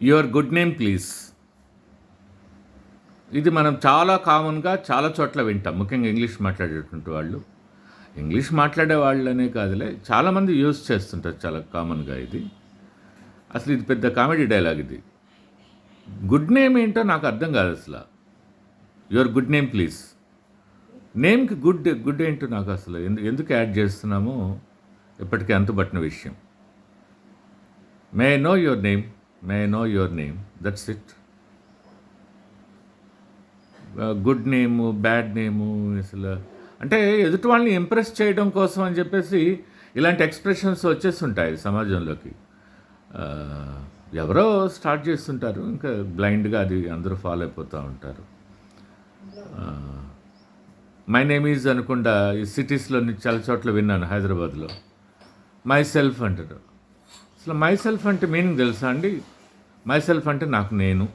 Your good name please. ఇది మనం చాలా కామన్‌గా చాలా చోట్ల వింటాం. ముఖ్యంగా ఇంగ్లీష్ మాట్లాడేటువంటి వాళ్ళు. ఇంగ్లీష్ మాట్లాడే వాళ్ళనే కాదులే, చాలామంది యూజ్ చేస్తుంటారు చాలా కామన్‌గా ఇది. అసలు ఇది పెద్ద కామెడీ డైలాగ్ ఇది. గుడ్ నేమ్ ఏంటో నాకు అర్థం కాదసల. Your good name please. నేమ్‌కి గుడ్ ఏంటో నాకు అసలు ఎందుకు యాడ్ చేస్తున్నామో ఇప్పటికీ అంతుబట్టని విషయం. May I know your name? May I know your name? That's it. Good name, bad name అసలు అంటే ఎదుటి వాళ్ళని ఇంప్రెస్ చేయడం కోసం అని చెప్పేసి ఇలాంటి ఎక్స్‌ప్రెషన్స్ వచ్చేస్తుంటాయి సమాజంలోకి. ఎవరో స్టార్ట్ చేస్తుంటారు. ఇంకా బ్లైండ్‌గా అది అందరూ ఫాలో అయిపోతూ ఉంటారు. మై నేమ్ ఈజ్ అనకుండా ఈ సిటీస్‌లోని చాలా చోట్ల విన్నాను హైదరాబాద్‌లో. మై సెల్ఫ్ అంటారు. అసలు మై సెల్ఫ్ అంటే మీనింగ్ తెలుసా అండి? మై సెల్ఫ్ అంటే నాకు నేను.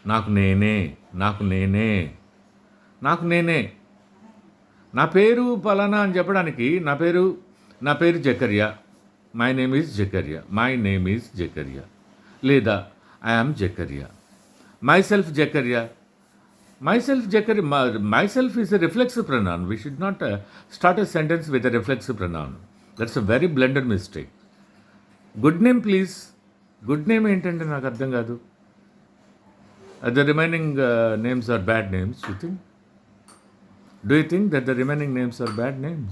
నాకు నేనే. నాకు నేనే. నాకు నేనే. నా పేరు పలానా అని చెప్పడానికి నా పేరు Zakarya. My name is Zakarya. My name is Zakarya. లేదా I am Zakarya. Myself Zakarya. Myself, Jackery, myself is a reflexive pronoun. We should not start a sentence with a reflexive pronoun. That's a very blended mistake. Good name, please. Good name ఏంటంటే నాకు అర్థం కాదు. The remaining names are bad names, you think? Do you think that the remaining names are bad names?